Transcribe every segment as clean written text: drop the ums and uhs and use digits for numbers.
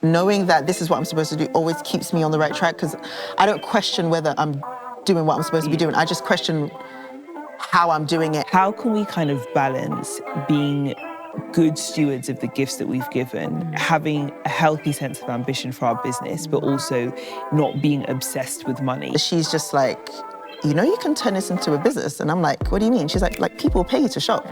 knowing that this is what I'm supposed to do always keeps me on the right track, because I don't question whether I'm doing what I'm supposed to be doing. I just question how I'm doing it. How can we kind of balance being good stewards of the gifts that we've given, having a healthy sense of ambition for our business, but also not being obsessed with money? She's just like, you know, you can turn this into a business. And I'm like, what do you mean? She's like people pay you to shop.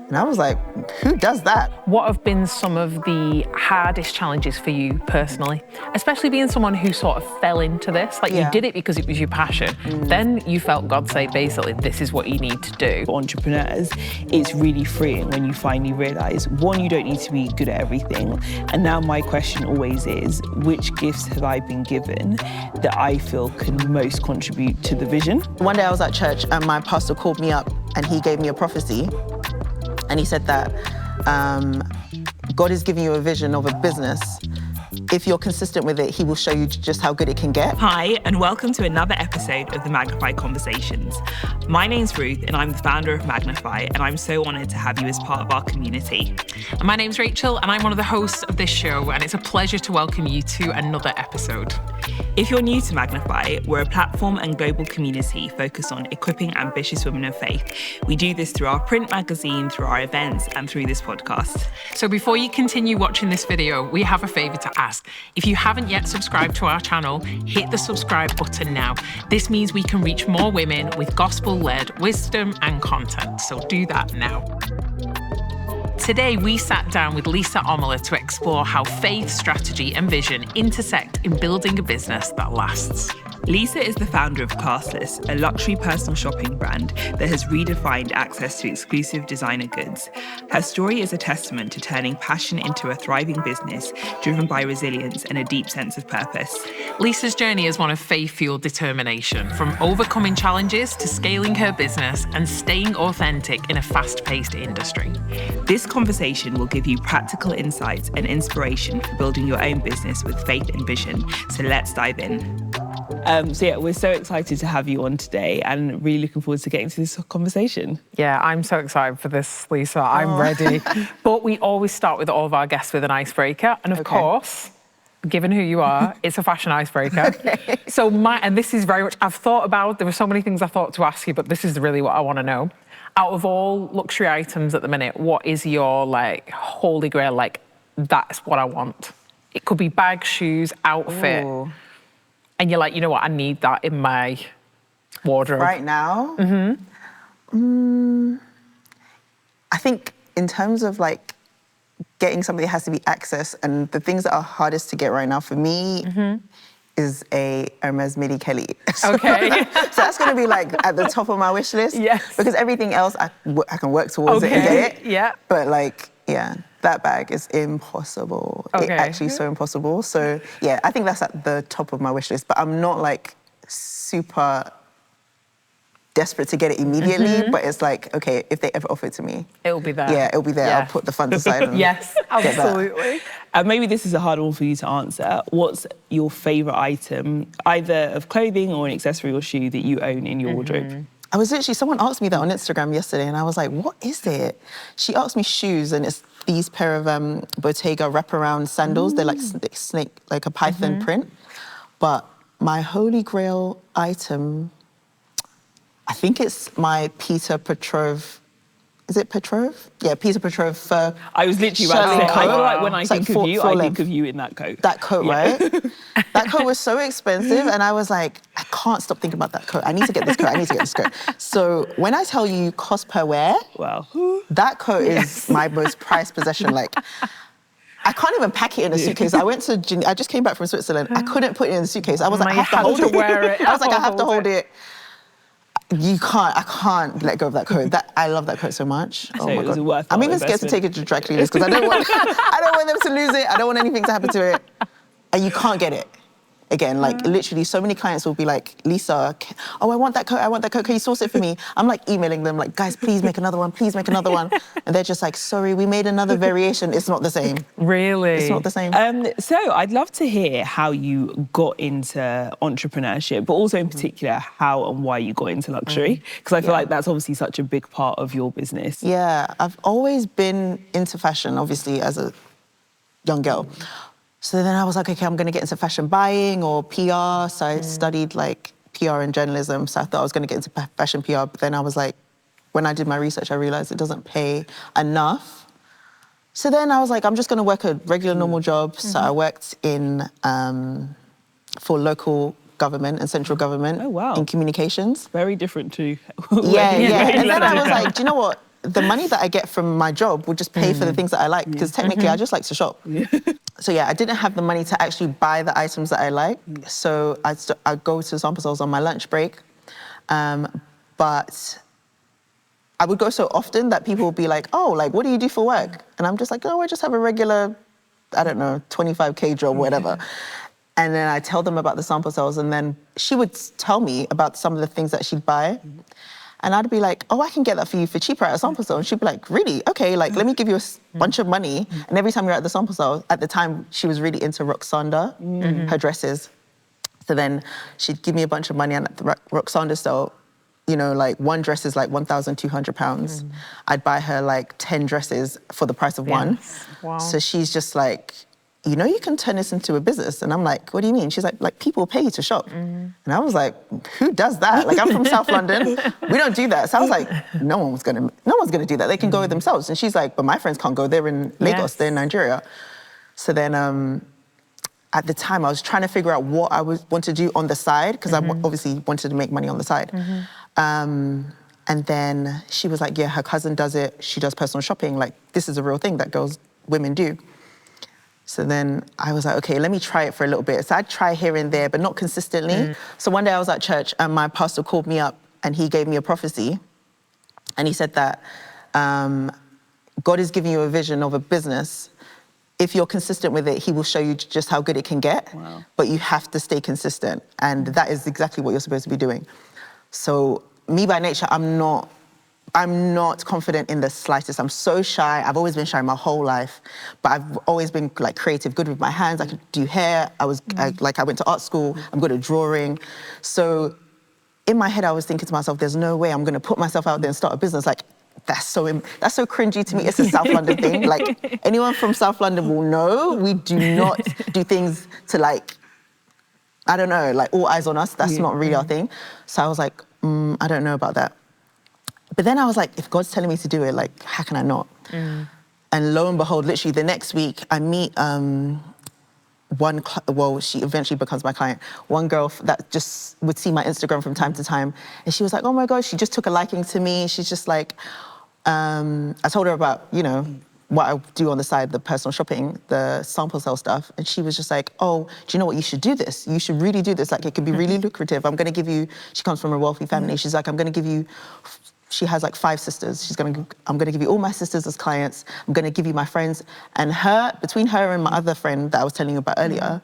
And I was like, who does that? What have been some of the hardest challenges for you personally? Especially being someone who sort of fell into this. Like you did it because it was your passion. Then you felt God say, basically, this is what you need to do. For entrepreneurs, it's really freeing when you finally realise, one, you don't need to be good at everything. And now my question always is, which gifts have I been given that I feel can most contribute to the vision? One day I was at church and my pastor called me up and he gave me a prophecy. And he said that God is giving you a vision of a business. If you're consistent with it, he will show you just how good it can get. Hi, and welcome to another episode of the Magnify Conversations. My name's Ruth, and I'm the founder of Magnify, and I'm so honoured to have you as part of our community. And my name's Rachel, and I'm one of the hosts of this show, and it's a pleasure to welcome you to another episode. If you're new to Magnify, we're a platform and global community focused on equipping ambitious women of faith. We do this through our print magazine, through our events, and through this podcast. So before you continue watching this video, we have a favour to ask. If you haven't yet subscribed to our channel, hit the subscribe button now. This means we can reach more women with gospel-led wisdom and content, so do that now. Today, we sat down with Lisa Omeleh to explore how faith, strategy, and vision intersect in building a business that lasts. Lisa is the founder of ClassLes, a luxury personal shopping brand that has redefined access to exclusive designer goods. Her story is a testament to turning passion into a thriving business driven by resilience and a deep sense of purpose. Lisa's journey is one of faith-fueled determination, from overcoming challenges to scaling her business and staying authentic in a fast-paced industry. This conversation will give you practical insights and inspiration for building your own business with faith and vision. So let's dive in. We're so excited to have you on today and really looking forward to getting to this conversation. Yeah, I'm so excited for this, Lisa. I'm ready. But we always start with all of our guests with an icebreaker. And of course, given who you are, it's a fashion icebreaker. So and this is very much, there were so many things I thought to ask you, but this is really what I want to know. Out of all luxury items at the minute, what is your holy grail? That's what I want. It could be bags, shoes, outfit. Ooh. And you're like, you know what, I need that in my wardrobe. Right now? I think in terms of getting something that has to be access, and the things that are hardest to get right now for me is a Hermes Midi Kelly. Okay. So that's gonna be at the top of my wish list. Yes. Because everything else, I can work towards it and get it. Yeah. But that bag is impossible. Okay. It's actually so impossible. So yeah, I think that's at the top of my wish list. But I'm not super desperate to get it immediately. But it's okay, if they ever offer it to me, it'll be there. Yeah, it'll be there. Yeah. I'll put the funds aside. And yes, absolutely. And maybe this is a hard one for you to answer. What's your favourite item, either of clothing or an accessory or shoe that you own in your wardrobe? I was someone asked me that on Instagram yesterday, and I was like, what is it? She asked me shoes, and it's these pair of Bottega wraparound sandals. They're snake, like a python print. But my holy grail item, I think it's my Peter Petrov. Is it Petrov? Yeah, Peter Petrov fur. I was literally about to say, I feel like when I think of you, I think of you in that coat. That coat, right? That coat was so expensive, and I was like, I can't stop thinking about that coat. I need to get this coat, I need to get this coat. So when I tell you cost per wear, wow, that coat is my most prized possession. I can't even pack it in a suitcase. I just came back from Switzerland. I couldn't put it in a suitcase. I was like, I have to hold it. I was like, I have to hold it. I can't let go of that coat. I love that coat so much. So oh my God. I'm even scared to take it to dry cleaners because I don't want them to lose it. I don't want anything to happen to it. And you can't get it. Again, literally so many clients will be like, Lisa, I want that coat, can you source it for me? I'm emailing them guys, please make another one, please make another one. And they're just sorry, we made another variation, it's not the same. Really? It's not the same. So I'd love to hear how you got into entrepreneurship, but also in particular, how and why you got into luxury. Because I feel like that's obviously such a big part of your business. Yeah, I've always been into fashion, obviously, as a young girl. So then I was like, okay, I'm going to get into fashion buying or PR. So I studied like PR and journalism. So I thought I was going to get into fashion PR. But then I was like, when I did my research, I realized it doesn't pay enough. So then I was like, I'm just going to work a regular, normal job. So I worked in for local government and central government in communications. Very different to... Yeah. And then I was like, do you know what? The money that I get from my job will just pay for the things that I like, because technically I just like to shop. So yeah, I didn't have the money to actually buy the items that I like. So I'd go to sample sales on my lunch break. But I would go so often that people would be like, oh, like, what do you do for work? And I'm just like, oh, I just have a regular, I don't know, 25K job, whatever. And then I tell them about the sample sales, and then she would tell me about some of the things that she'd buy. And I'd be like, oh, I can get that for you for cheaper at a sample sale. And she'd be like, really? Okay, like, let me give you a bunch of money. And every time you're at the sample sale, at the time, she was really into Roxanda, her dresses. So then she'd give me a bunch of money, and at the Roxanda sale, you know, like one dress is like £1,200. I'd buy her like 10 dresses for the price of one. Wow. So she's just like, you know, you can turn this into a business. And I'm like, what do you mean? She's like people pay you to shop. And I was like, who does that? Like, I'm from South London. We don't do that. So I was like, no one's gonna do that. They can go themselves. And she's like, but my friends can't go. They're in Lagos, they're in Nigeria. So then at the time I was trying to figure out what I want to do on the side, because I obviously wanted to make money on the side. And then she was like, yeah, her cousin does it. She does personal shopping. Like, this is a real thing that women do. So then I was like, okay, let me try it for a little bit. So I'd try here and there, but not consistently. So one day I was at church and my pastor called me up and he gave me a prophecy. And he said that God is giving you a vision of a business. If you're consistent with it, he will show you just how good it can get. But you have to stay consistent. And that is exactly what you're supposed to be doing. So me by nature, I'm not confident in the slightest. I'm so shy. I've always been shy my whole life, but I've always been like creative, good with my hands. I could do hair. I went to art school. I'm good at drawing. So in my head, I was thinking to myself, there's no way I'm going to put myself out there and start a business. Like, that's so cringy to me. It's a South London thing. Like, anyone from South London will know we do not do things to, like, I don't know, like all eyes on us. That's not really our thing. So I was like, I don't know about that. But then I was like, if God's telling me to do it, like, how can I not? And lo and behold, literally the next week, I meet she eventually becomes my client, one girl that just would see my Instagram from time to time. And she was like, oh my gosh, she just took a liking to me. She's just like, I told her about, you know, what I do on the side, the personal shopping, the sample sale stuff. And she was just like, oh, do you know what? You should do this. You should really do this. Like, it could be really lucrative. I'm going to give you, she comes from a wealthy family. She's like, I'm going to give you, she has like 5 sisters. I'm going to give you all my sisters as clients. I'm going to give you my friends. And between her and my other friend that I was telling you about earlier,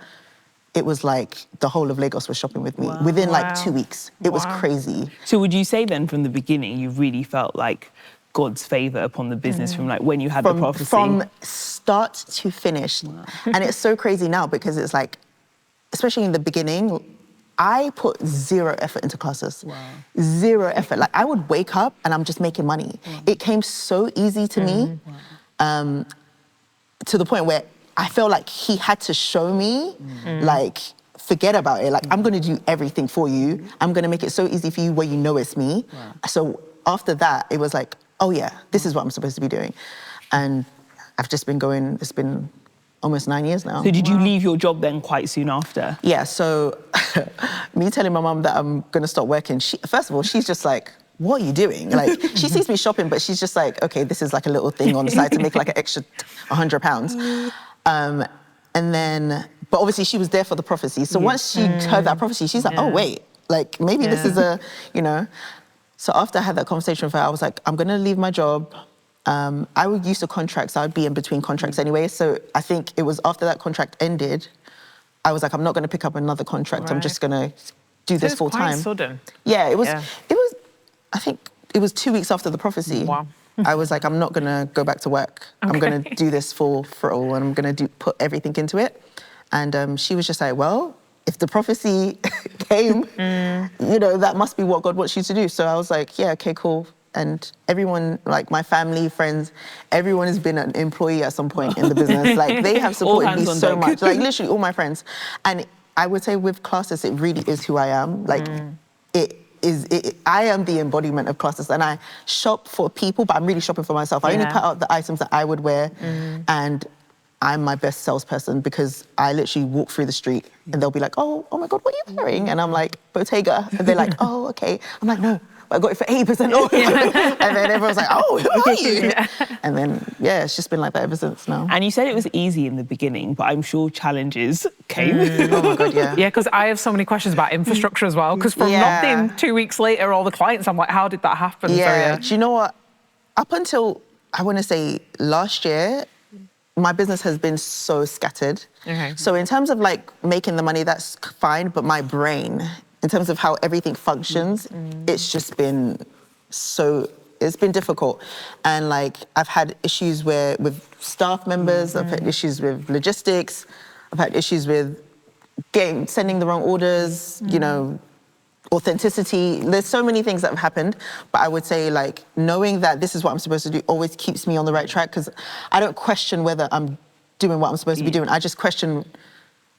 it was like the whole of Lagos was shopping with me within like 2 weeks. It was crazy. So would you say then from the beginning, you really felt like God's favour upon the business from like when you had the prophecy? From start to finish. And it's so crazy now because it's like, especially in the beginning, I put 0 effort into ClassLes. 0 effort. Like, I would wake up and I'm just making money. It came so easy to me, to the point where I felt like he had to show me, like, forget about it. Like, I'm going to do everything for you. I'm going to make it so easy for you where you know it's me. So after that, it was like, oh yeah, this is what I'm supposed to be doing. And I've just been going, it's been almost 9 years now. So did you leave your job then quite soon after? Yeah, so me telling my mum that I'm going to stop working, first of all, she's just like, what are you doing? Like, she sees me shopping, but she's just like, okay, this is like a little thing on the side to make like an extra £100. And then, but obviously she was there for the prophecy. So once she heard that prophecy, she's like, oh wait, like maybe this is a, you know. So after I had that conversation with her, I was like, I'm going to leave my job. I would use a contract, so I'd be in between contracts anyway. So I think it was after that contract ended, I was like, I'm not going to pick up another contract. I'm just going to do this full time. Quite sudden. Yeah, it was, I think it was 2 weeks after the prophecy. I was like, I'm not going to go back to work. I'm going to do this full throttle and I'm going to put everything into it. And she was just like, well, if the prophecy came, you know, that must be what God wants you to do. So I was like, yeah, okay, cool. And everyone, like my family, friends, everyone has been an employee at some point in the business. Like they have supported me so much. Like literally all my friends. And I would say with ClassLes, it really is who I am. Like I am the embodiment of ClassLes, and I shop for people, but I'm really shopping for myself. I only put out the items that I would wear, and I'm my best salesperson because I literally walk through the street and they'll be like, oh my God, what are you wearing? And I'm like, Bottega. And they're like, oh, okay. I'm like, no, I got it for 80% off. And then everyone's like, oh, who are you? And then, yeah, it's just been like that ever since now. And you said it was easy in the beginning, but I'm sure challenges came. Oh my God, yeah. Yeah, because I have so many questions about infrastructure as well, because from nothing 2 weeks later, all the clients, I'm like, how did that happen? Yeah, do you know what? Up until, I want to say last year, my business has been so scattered. Okay. So in terms of like making the money, that's fine, but my brain, in terms of how everything functions, it's just been it's been difficult. And like, I've had issues with staff members, I've had issues with logistics, I've had issues with sending the wrong orders, you know, authenticity. There's so many things that have happened, but I would say like knowing that this is what I'm supposed to do always keeps me on the right track, because I don't question whether I'm doing what I'm supposed to be doing. I just question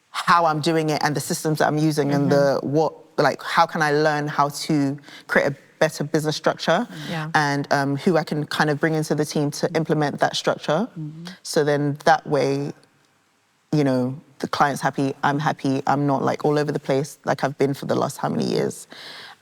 how I'm doing it and the systems that I'm using and how can I learn how to create a better business structure and who I can kind of bring into the team to implement that structure. So then that way, you know, the client's happy, I'm not like all over the place like I've been for the last how many years,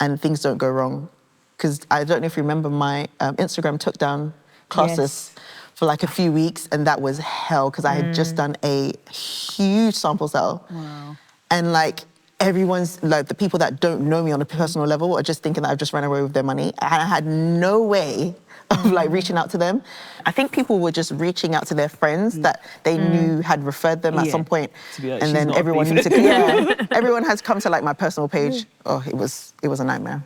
and things don't go wrong. Because I don't know if you remember, my Instagram took down ClassLes for like a few weeks, and that was hell because I had just done a huge sample sale. Wow. And like everyone's, like the people that don't know me on a personal level are just thinking that I've just run away with their money, and I had no way of like reaching out to them. I think people were just reaching out to their friends that they knew had referred them at some point. Like, and then everyone everyone has come to like my personal page. Oh, it was a nightmare.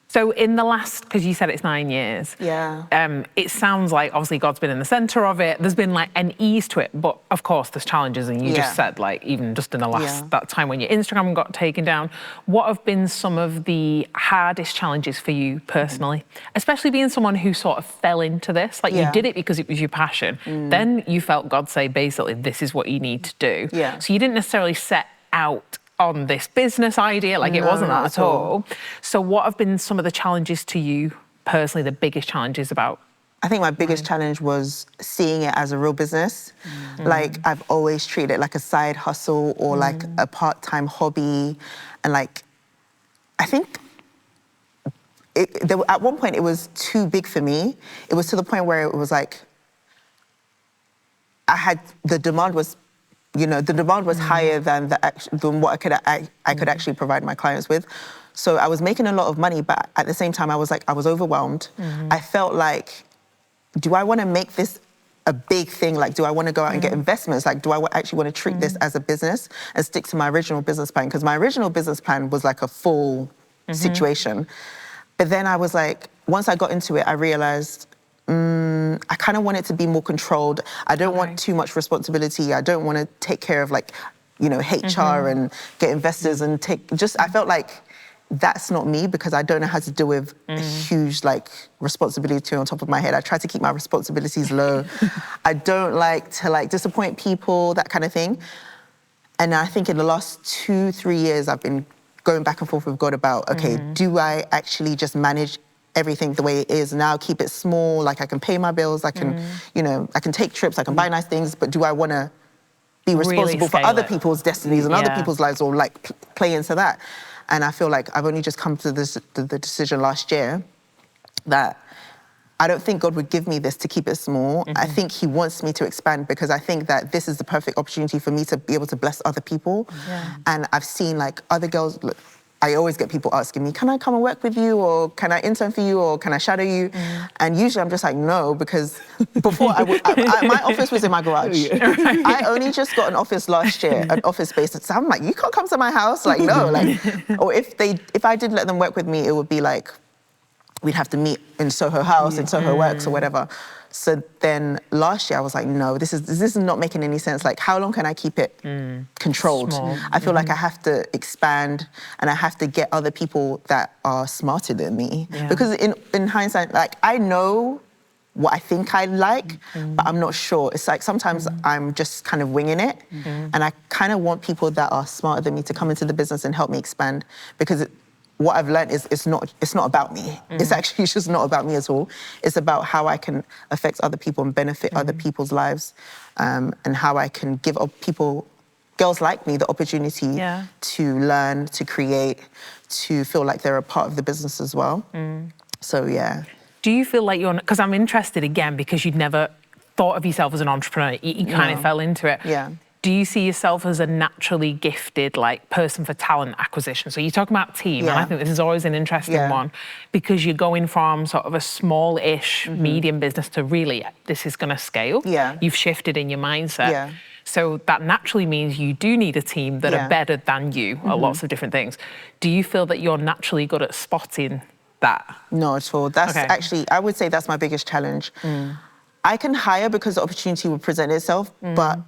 So in the last, because you said it's 9 years, it sounds like obviously God's been in the centre of it. There's been like an ease to it, but of course there's challenges, and you just said like even just in the last that time when your Instagram got taken down, what have been some of the hardest challenges for you personally, especially being someone who sort of fell into this? Like you did it because it was your passion. Then you felt God say basically this is what you need to do. So you didn't necessarily set out on this business idea, like it wasn't that at all. So what have been some of the challenges to you personally, the biggest challenges about? I think my biggest challenge was seeing it as a real business. Like I've always treated it like a side hustle or like a part-time hobby. And like, I think at one point it was too big for me. It was to the point where it was like, the demand was higher than what I could actually provide my clients with. So I was making a lot of money, but at the same time, I was overwhelmed. I felt like, do I want to make this a big thing? Like, do I want to go out and get investments? Like, do I actually want to treat this as a business and stick to my original business plan? Because my original business plan was like a full situation. But then I was like, once I got into it, I realized, I kind of want it to be more controlled. I don't want too much responsibility. I don't want to take care of like, you know, HR and get investors and I felt like that's not me, because I don't know how to deal with a huge like responsibility on top of my head. I try to keep my responsibilities low. I don't like to like disappoint people, that kind of thing. And I think in the last 2-3 years, I've been going back and forth with God about, okay, do I actually just manage everything the way it is now, keep it small, like I can pay my bills, I can, you know, I can take trips, I can buy nice things, but do I want to be responsible for other people's destinies and other people's lives, or like play into that? And I feel like I've only just come to the decision last year that I don't think God would give me this to keep it small. I think he wants me to expand, because I think that this is the perfect opportunity for me to be able to bless other people. And I've seen like other girls, look, I always get people asking me, can I come and work with you, or can I intern for you, or can I shadow you? And usually I'm just like, no, because before my office was in my garage. I only just got an office last year, an office space. So I'm like, you can't come to my house? Like, no. Like, or if I did let them work with me, it would be like, we'd have to meet in Soho House, in Soho Works or whatever. So then last year I was like, no, this is not making any sense. Like, how long can I keep it controlled? Small. I feel like I have to expand and I have to get other people that are smarter than me. Yeah. Because in hindsight, like, I know what I think I like, but I'm not sure. It's like sometimes I'm just kind of winging it, and I kind of want people that are smarter than me to come into the business and help me expand, because what I've learned is it's not about me. It's actually just not about me at all. It's about how I can affect other people and benefit other people's lives, and how I can give people, girls like me, the opportunity to learn, to create, to feel like they're a part of the business as well. So yeah. Do you feel like you're, because I'm interested again, because you'd never thought of yourself as an entrepreneur, you kind of fell into it. Yeah. Do you see yourself as a naturally gifted like person for talent acquisition? So you're talking about team, and I think this is always an interesting one, because you're going from sort of a small-ish medium business to really, this is going to scale. Yeah. You've shifted in your mindset. Yeah. So that naturally means you do need a team that are better than you at lots of different things. Do you feel that you're naturally good at spotting that? Not at all. That's actually, I would say that's my biggest challenge. I can hire because the opportunity will present itself, but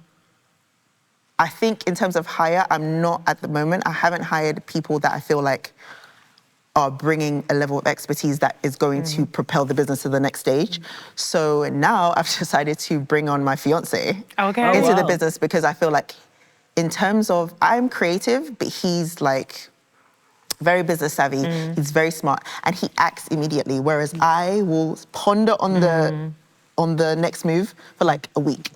I think in terms of hire, I'm not at the moment. I haven't hired people that I feel like are bringing a level of expertise that is going to propel the business to the next stage. So now I've decided to bring on my fiance into the business, because I feel like in terms of, I'm creative, but he's like very business savvy, he's very smart, and he acts immediately, whereas I will ponder on the next move for like a week,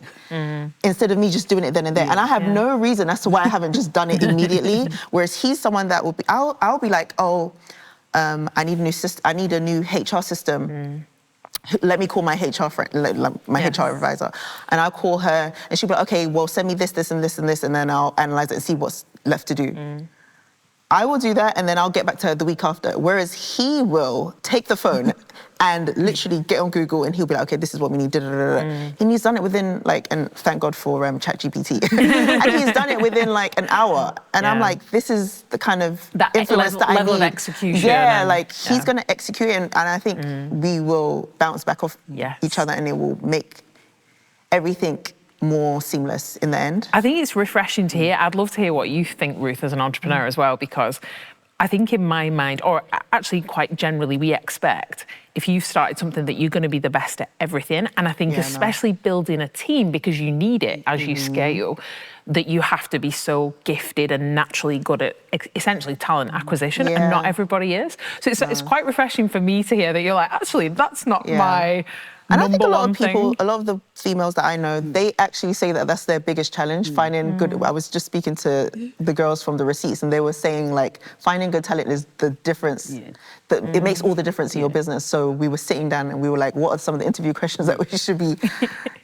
instead of me just doing it then and there. And I have no reason as to why I haven't just done it immediately, whereas he's someone that will be, I'll be like, oh, I need a new system, I need a new HR system. Let me call my HR friend, my HR advisor, and I'll call her, and she'll be like, okay, well, send me this, this, and this, and this, and then I'll analyze it and see what's left to do. I will do that, and then I'll get back to her the week after. Whereas he will take the phone and literally get on Google, and he'll be like, okay, this is what we need, And he's done it within and thank God for ChatGPT. And he's done it within like an hour. And I'm like, this is the kind of influence that I need. Level of execution. Yeah, he's gonna execute it, and I think we will bounce back off each other, and it will make everything more seamless in the end. I think it's refreshing to hear. I'd love to hear what you think, Ruth, as an entrepreneur as well, because I think in my mind, or actually quite generally, we expect if you've started something that you're going to be the best at everything. And I think especially building a team, because you need it as you scale, that you have to be so gifted and naturally good at essentially talent acquisition, and not everybody is. So it's quite refreshing for me to hear that you're like, actually, that's not my And I think a lot of people, a lot of the females that I know, they actually say that that's their biggest challenge, finding good. I was just speaking to the girls from the receipts, and they were saying like finding good talent is the difference. It makes all the difference in your business. So we were sitting down and we were like, what are some of the interview questions that we should be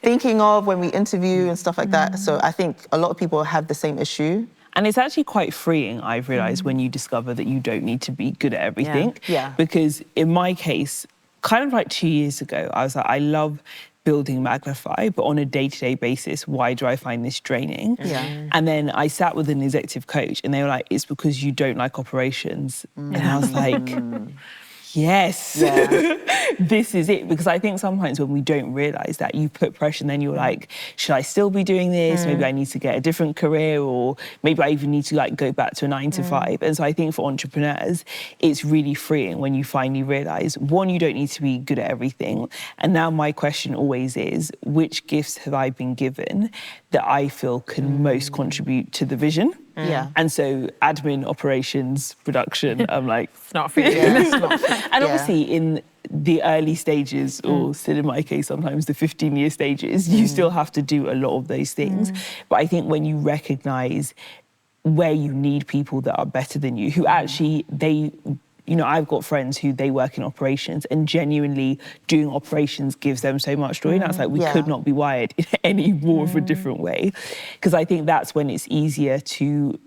thinking of when we interview and stuff like that? So I think a lot of people have the same issue. And it's actually quite freeing, I've realised, when you discover that you don't need to be good at everything. Because in my case, kind of like 2 years ago, I was like, I love building Magnify, but on a day-to-day basis, why do I find this draining? And then I sat with an executive coach, and they were like, it's because you don't like operations. And I was like, yes, this is it. Because I think sometimes when we don't realise that, you put pressure, and then you're like, should I still be doing this? Maybe I need to get a different career, or maybe I even need to like go back to a 9 to 5. And so I think for entrepreneurs, it's really freeing when you finally realise, one, you don't need to be good at everything. And now my question always is, which gifts have I been given that I feel can most contribute to the vision? And so admin, operations, production, I'm like, it's not for you. And obviously in the early stages, or still in my case, sometimes the 15-year stages, you still have to do a lot of those things. But I think when you recognise where you need people that are better than you, who actually, I've got friends who they work in operations, and genuinely doing operations gives them so much joy. And that's like, we could not be wired in any more of a different way. Because I think that's when it's easier to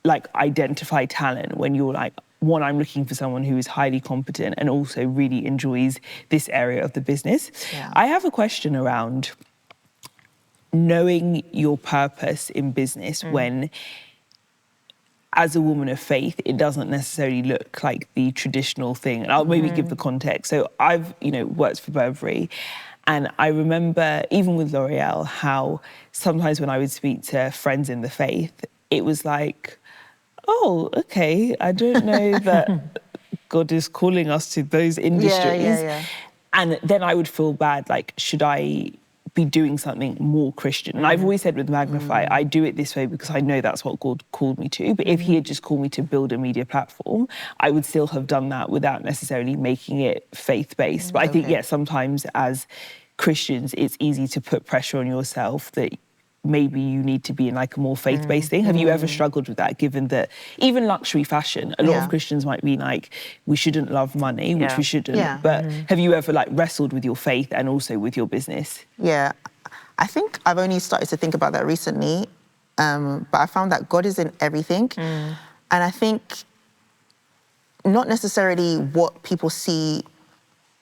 like identify talent, when you're like, one, I'm looking for someone who is highly competent and also really enjoys this area of the business. I have a question around knowing your purpose in business when, as a woman of faith, it doesn't necessarily look like the traditional thing. And I'll maybe give the context. So I've, worked for Burberry, And I remember, even with L'Oreal, how sometimes when I would speak to friends in the faith, it was like, oh, okay, I don't know that God is calling us to those industries. And then I would feel bad, like, should I be doing something more Christian? And I've always said with Magnify, I do it this way because I know that's what God called me to. But if he had just called me to build a media platform, I would still have done that without necessarily making it faith-based. But I think, sometimes as Christians, it's easy to put pressure on yourself that maybe you need to be in like a more faith-based thing. Have you ever struggled with that, given that even luxury fashion, a lot of Christians might be like, we shouldn't love money, which we shouldn't. But have you ever like wrestled with your faith and also with your business? Yeah, I think I've only started to think about that recently, but I found that God is in everything. And I think not necessarily what people see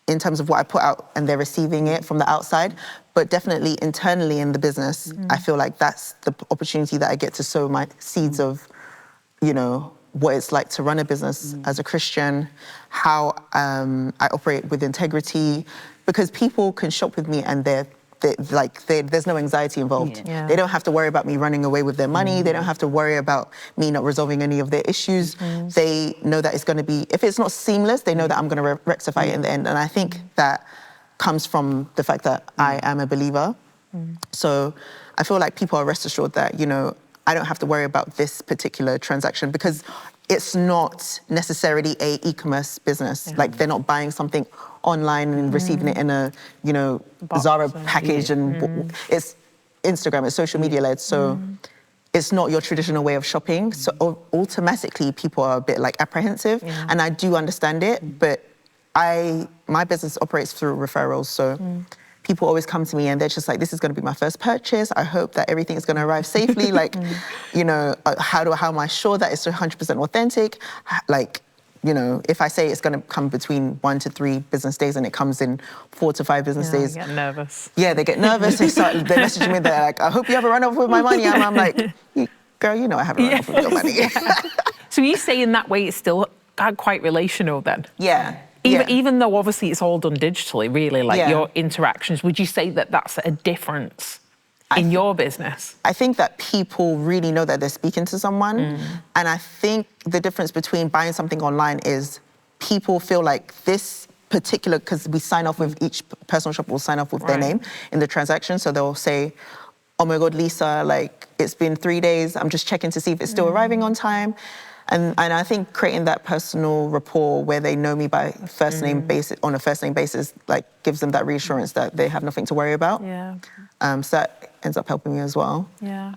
in terms of what I put out and they're receiving it from the outside, but definitely internally in the business, I feel like that's the opportunity that I get to sow my seeds of, you know, what it's like to run a business as a Christian, how I operate with integrity, because people can shop with me and there's no anxiety involved. They don't have to worry about me running away with their money. They don't have to worry about me not resolving any of their issues. They know that it's going to be, if it's not seamless, they know that I'm going to rectify it in the end. And I think that comes from the fact that I am a believer. So I feel like people are rest assured that, you know, I don't have to worry about this particular transaction because it's not necessarily a e-commerce business. Like they're not buying something online and receiving it in a, you know, Zara package and it's Instagram, it's social media led. So it's not your traditional way of shopping. So automatically people are a bit like apprehensive and I do understand it, but my business operates through referrals. So people always come to me and they're just like, this is going to be my first purchase. I hope that everything is going to arrive safely. Like, you know, how am I sure that it's 100% authentic? Like, you know, if I say it's going to come between 1 to 3 business days and it comes in 4 to 5 business days. They get nervous. Yeah, they get nervous. They're messaging me. They're like, I hope you have a run off with my money. And I'm like, girl, you know I haven't run off with your money. So you say in that way it's still quite relational then? Yeah. Even though obviously it's all done digitally, really, like your interactions, would you say that that's a difference in your business? I think that people really know that they're speaking to someone. And I think the difference between buying something online is people feel like this particular, because we sign off with each personal shopper will sign off with their name in the transaction. So they'll say, oh my God, Lisa, like it's been 3 days. I'm just checking to see if it's still arriving on time. And I think creating that personal rapport where they know me by first name basis, on a first name basis, like gives them that reassurance that they have nothing to worry about. So that ends up helping me as well.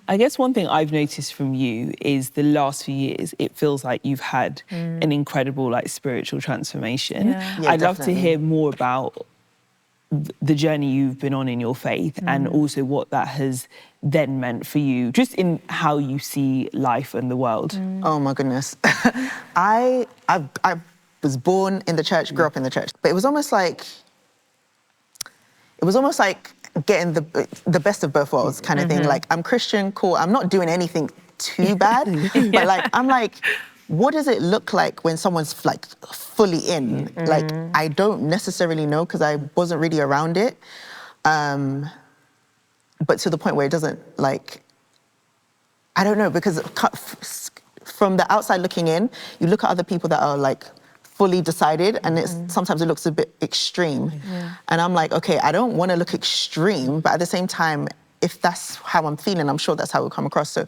I guess one thing I've noticed from you is the last few years, it feels like you've had an incredible like spiritual transformation. I'd love to hear more about the journey you've been on in your faith and also what that has then meant for you, just in how you see life and the world. Oh my goodness. I was born in the church, grew up in the church, but it was almost like getting the best of both worlds kind of thing. Like I'm Christian, cool. I'm not doing anything too bad, but like, I'm like, what does it look like when someone's like fully in? Like, I don't necessarily know because I wasn't really around it. But to the point where it doesn't like, I don't know, because from the outside looking in, you look at other people that are like fully decided and sometimes it looks a bit extreme. And I'm like, okay, I don't want to look extreme, but at the same time, if that's how I'm feeling, I'm sure that's how it will come across. So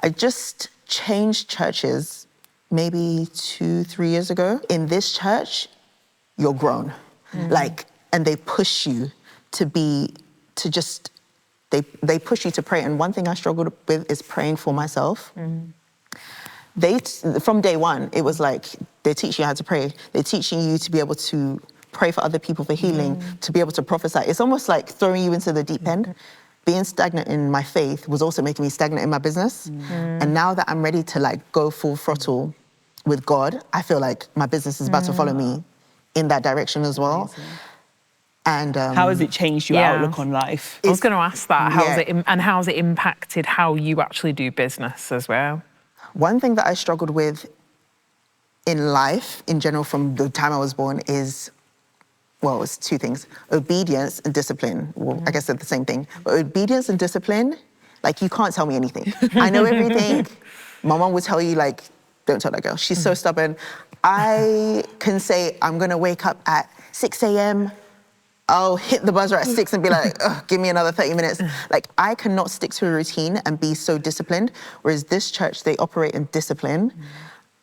I just changed churches maybe 2-3 years ago. In this church, you're grown. Like, and they push you they push you to pray. And one thing I struggled with is praying for myself. From day one, it was like, they're teaching you how to pray. They're teaching you to be able to pray for other people for healing, to be able to prophesy. It's almost like throwing you into the deep end. Being stagnant in my faith was also making me stagnant in my business. And now that I'm ready to like go full throttle with God, I feel like my business is about to follow me in that direction as well. Amazing. And how has it changed your outlook on life? I was going to ask that. How has it impacted how you actually do business as well? One thing that I struggled with in life, in general, from the time I was born is well, it's two things: obedience and discipline. Well, I guess they're the same thing. But obedience and discipline, like, you can't tell me anything. I know everything. My mom would tell you, like, don't tell that girl. She's so stubborn. I can say I'm gonna wake up at 6 a.m. I'll hit the buzzer at 6 and be like, ugh, give me another 30 minutes. Like, I cannot stick to a routine and be so disciplined. Whereas this church, they operate in discipline.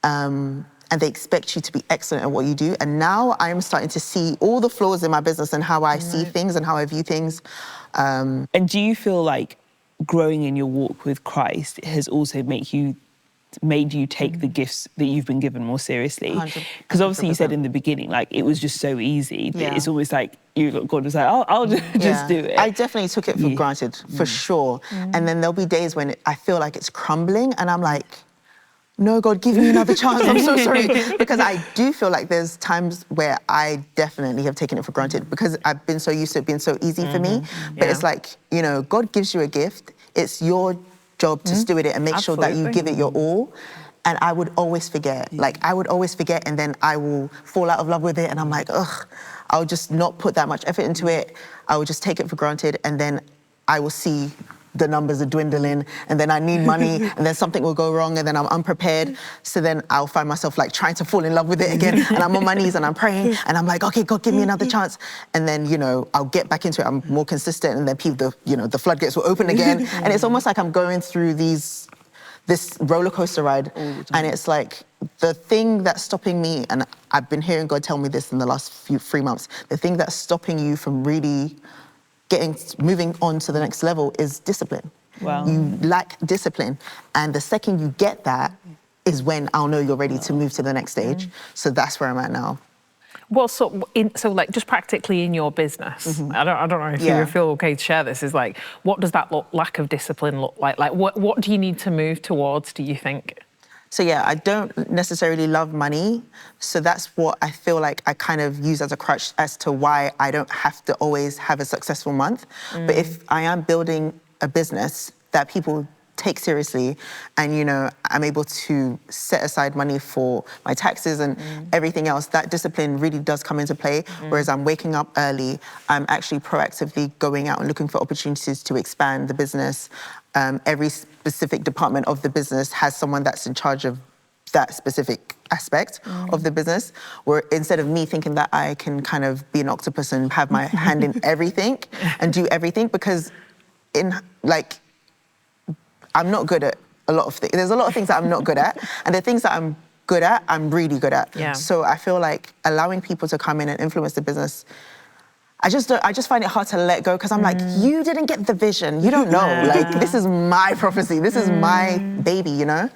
And they expect you to be excellent at what you do. And now I'm starting to see all the flaws in my business and how I see things and how I view things. And do you feel like growing in your walk with Christ has also made you take the gifts that you've been given more seriously? Because obviously you said in the beginning, like, it was just so easy. Yeah. It's almost like God was like, I'll just do it. I definitely took it for granted, for sure. And then there'll be days when I feel like it's crumbling and I'm like, no, God, give me another chance. I'm so sorry. Because I do feel like there's times where I definitely have taken it for granted because I've been so used to it being so easy for me. But it's like, you know, God gives you a gift. It's your job to steward it and make sure that you give it your all. And I would always forget. Like, I would always forget, and then I will fall out of love with it. And I'm like, ugh, I'll just not put that much effort into it. I will just take it for granted. And then I will see the numbers are dwindling, and then I need money, and then something will go wrong, and then I'm unprepared. So then I'll find myself like trying to fall in love with it again, and I'm on my knees and I'm praying, and I'm like, okay, God, give me another chance. And then, you know, I'll get back into it. I'm more consistent, and then the floodgates will open again. And it's almost like I'm going through this roller coaster ride. And it's like the thing that's stopping me, and I've been hearing God tell me this in the last 3 months, the thing that's stopping you from really moving on to the next level is discipline. Wow. You lack discipline. And the second you get that is when I'll know you're ready to move to the next stage. So that's where I'm at now. Well, so like, just practically in your business, I don't know if you feel okay to share this, is like, what does that lack of discipline look like? Like, what do you need to move towards, do you think? So yeah, I don't necessarily love money. So that's what I feel like I kind of use as a crutch as to why I don't have to always have a successful month. But if I am building a business that people take seriously, and, you know, I'm able to set aside money for my taxes and everything else, that discipline really does come into play. Whereas I'm waking up early, I'm actually proactively going out and looking for opportunities to expand the business. Every specific department of the business has someone that's in charge of that specific aspect of the business, where instead of me thinking that I can kind of be an octopus and have my hand in everything and do everything, because I'm not good at a lot of things. There's a lot of things that I'm not good at, and the things that I'm good at, I'm really good at. Yeah. So I feel like allowing people to come in and influence the business, I just find it hard to let go, because I'm like, you didn't get the vision. You don't know. Like, this is my prophecy. This is my baby, you know?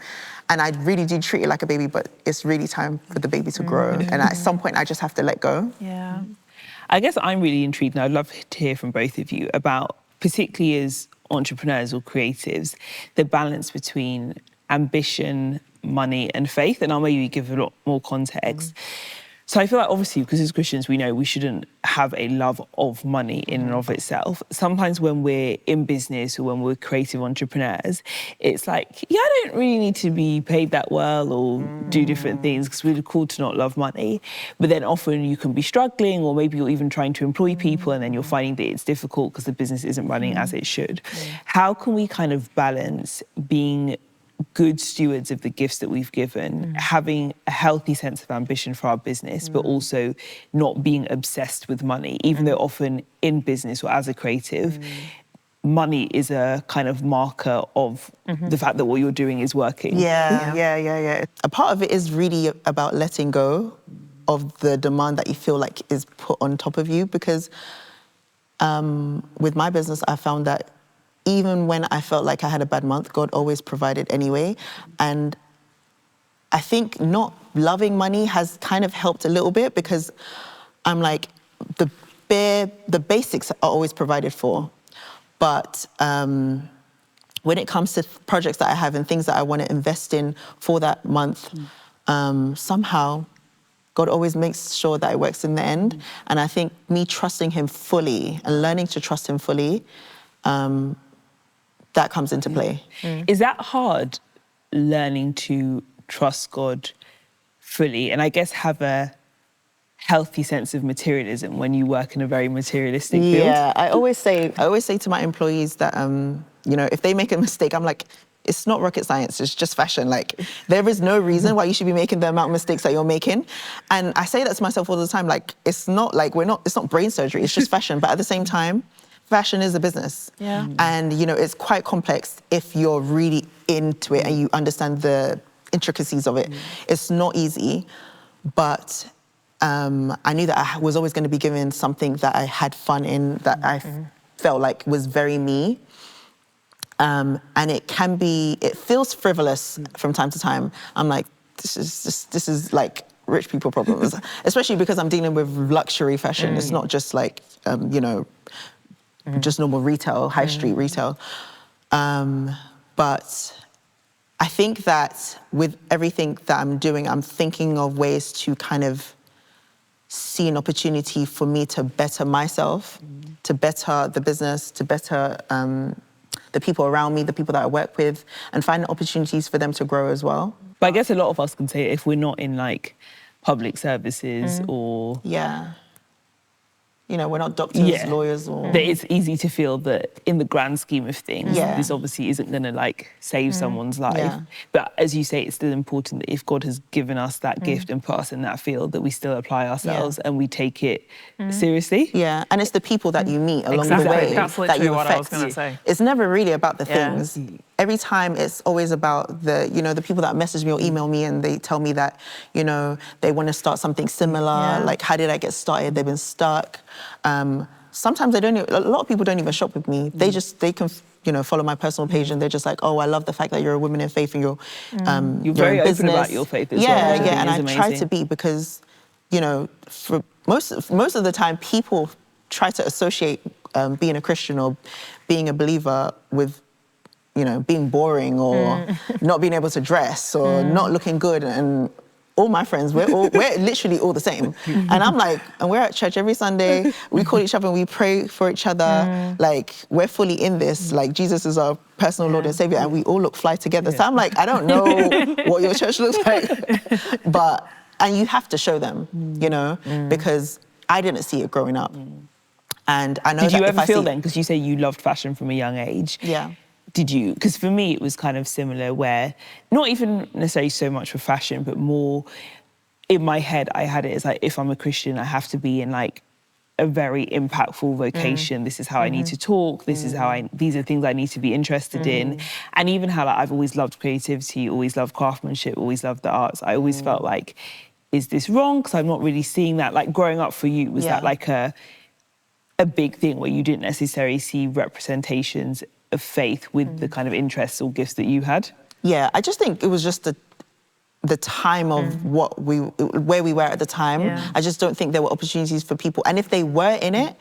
And I really do treat it like a baby, but it's really time for the baby to grow. And at some point, I just have to let go. Yeah. I guess I'm really intrigued, and I'd love to hear from both of you about, particularly as entrepreneurs or creatives, the balance between ambition, money, and faith. And I'll maybe give a lot more context. So I feel like, obviously, because as Christians, we know we shouldn't have a love of money in and of itself. Sometimes when we're in business or when we're creative entrepreneurs, it's like, yeah, I don't really need to be paid that well or do different things, because we're called to not love money. But then often you can be struggling, or maybe you're even trying to employ people, and then you're finding that it's difficult because the business isn't running as it should. How can we kind of balance being good stewards of the gifts that we've given, having a healthy sense of ambition for our business, but also not being obsessed with money, even though often in business or as a creative, money is a kind of marker of the fact that what you're doing is working. Yeah. A part of it is really about letting go of the demand that you feel like is put on top of you, because with my business, I found that even when I felt like I had a bad month, God always provided anyway. And I think not loving money has kind of helped a little bit, because I'm like, the basics are always provided for. But when it comes to projects that I have and things that I want to invest in for that month, somehow God always makes sure that it works in the end. And I think me trusting him fully and learning to trust him fully, that comes into play. Is that hard, learning to trust God fully, and I guess have a healthy sense of materialism when you work in a very materialistic field? Yeah, I always say to my employees that, you know, if they make a mistake, I'm like, it's not rocket science, it's just fashion. Like, there is no reason why you should be making the amount of mistakes that you're making. And I say that to myself all the time, like, it's not brain surgery, it's just fashion. But at the same time, fashion is a business. Yeah. And, you know, it's quite complex if you're really into it and you understand the intricacies of it. It's not easy, but I knew that I was always going to be given something that I had fun in, that I felt like was very me. And it feels frivolous from time to time. I'm like, this is like rich people problems, especially because I'm dealing with luxury fashion. It's not just like, you know, just normal retail, high street retail. But I think that with everything that I'm doing, I'm thinking of ways to kind of see an opportunity for me to better myself, to better the business, to better the people around me, the people that I work with, and find opportunities for them to grow as well. But I guess a lot of us can say if we're not in like public services or... Yeah. You know, we're not doctors, lawyers, or... That it's easy to feel that in the grand scheme of things, Yeah. this obviously isn't going to like save someone's life. Yeah. But as you say, it's still important that if God has given us that gift and put us in that field, that we still apply ourselves and we take it seriously. Yeah, and it's the people that you meet along Exactly. the way That's that literally you what I was affect. gonna say. It's never really about the Yeah. things. Every time it's always about the, you know, the people that message me or email me and they tell me that, you know, they want to start something similar. Yeah. Like, how did I get started? They've been stuck. Sometimes a lot of people don't even shop with me. They can, you know, follow my personal page and they're just like, oh, I love the fact that you're a woman in faith and You're very in open business. about your faith as well. Yeah, which I think and is I amazing. try to be because, you know, for most of the time, people try to associate being a Christian or being a believer with, you know, being boring or not being able to dress or not looking good. And all my friends, we're literally all the same. And I'm like, and we're at church every Sunday. We call each other and we pray for each other. Like, we're fully in this. Like, Jesus is our personal Lord and Savior, and we all look fly together. So I'm like, I don't know what your church looks like, and you have to show them, you know, because I didn't see it growing up. And I know Did that you if ever I feel see... then, because you say you loved fashion from a young age? Yeah. Did you? Because for me, it was kind of similar where, not even necessarily so much for fashion, but more in my head, I had it as like, if I'm a Christian, I have to be in like a very impactful vocation. This is how I need to talk. This is how these are things I need to be interested in. And even how like, I've always loved creativity, always loved craftsmanship, always loved the arts. I always felt like, is this wrong? Because I'm not really seeing that. Like growing up for you, was that like a big thing where you didn't necessarily see representations of faith with the kind of interests or gifts that you had? Yeah, I just think it was just the time of where we were at the time. Yeah. I just don't think there were opportunities for people. And if they were in it,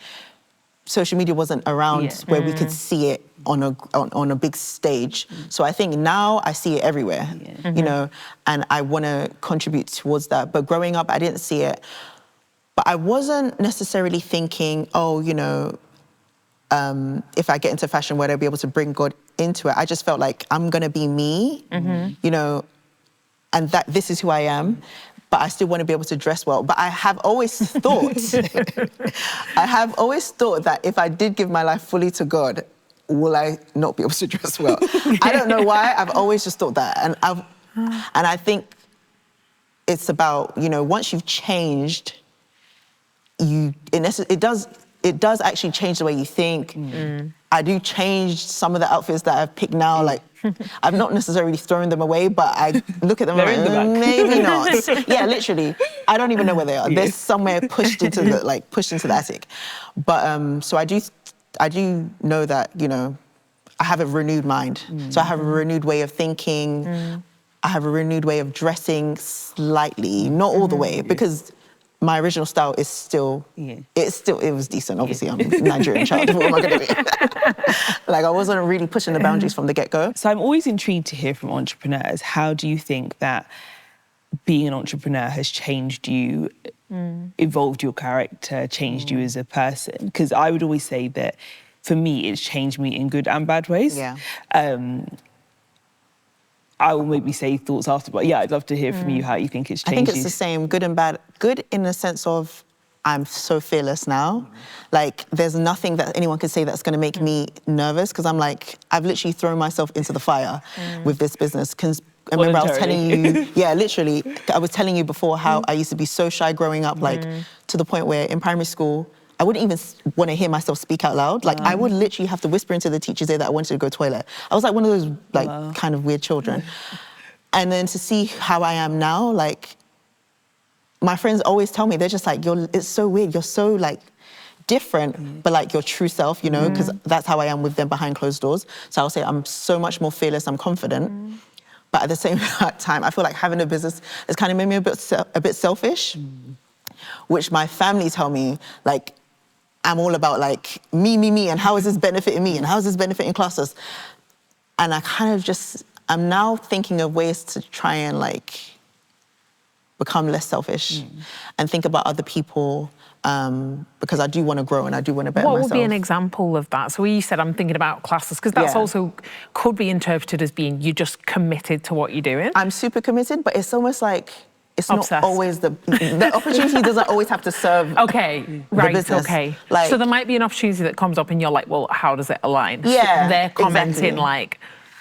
social media wasn't around where we could see it on a big stage. So I think now I see it everywhere, you know, and I want to contribute towards that. But growing up, I didn't see it. But I wasn't necessarily thinking, oh, you know, if I get into fashion, would I be able to bring God into it? I just felt like I'm going to be me, you know, and that this is who I am, but I still want to be able to dress well. But I have always thought, that if I did give my life fully to God, will I not be able to dress well? I don't know why, I've always just thought that. And I think it's about, you know, once you've changed, it does actually change the way you think. I do change some of the outfits that I've picked now. Like, I've not necessarily thrown them away, but I look at them and I'm like, maybe not. Yeah, literally. I don't even know where they are. They're somewhere pushed into the attic. But so I do know that, you know, I have a renewed mind. So I have a renewed way of thinking. I have a renewed way of dressing slightly, not all the way, because my original style is still, it was decent. Obviously, I'm a Nigerian child. What am I going to do? Like, I wasn't really pushing the boundaries from the get-go. So I'm always intrigued to hear from entrepreneurs. How do you think that being an entrepreneur has changed you, evolved your character, changed you as a person? Because I would always say that, for me, it's changed me in good and bad ways. Yeah. I will maybe say thoughts after, but yeah, I'd love to hear from you how you think it's changed you. I think it's the same, good and bad good in the sense of I'm so fearless now. Like, there's nothing that anyone can say that's going to make me nervous, because I'm like, I've literally thrown myself into the fire with this business. I remember I was telling you, yeah, literally, I was telling you before how I used to be so shy growing up, like to the point where in primary school, I wouldn't even want to hear myself speak out loud. Like, I would literally have to whisper into the teacher's ear that I wanted to go to the toilet. I was like one of those like kind of weird children. And then to see how I am now, like, my friends always tell me, they're just like, it's so weird, you're so like different, but like your true self, you know, because that's how I am with them behind closed doors. So I'll say I'm so much more fearless, I'm confident. But at the same time, I feel like having a business has kind of made me a bit selfish, which my family tell me, like, I'm all about like me, and how is this benefiting me, and how is this benefiting ClassLes? And I kind of I'm now thinking of ways to try and like become less selfish and think about other people, because I do want to grow and I do want to better myself. What would be an example of that? So you said I'm thinking about ClassLes, because that's also could be interpreted as being you're just committed to what you're doing. I'm super committed, but it's almost like it's not always the opportunity doesn't always have to serve the business. Like, so there might be an opportunity that comes up and you're like, well, how does it align? Yeah, so they're commenting like,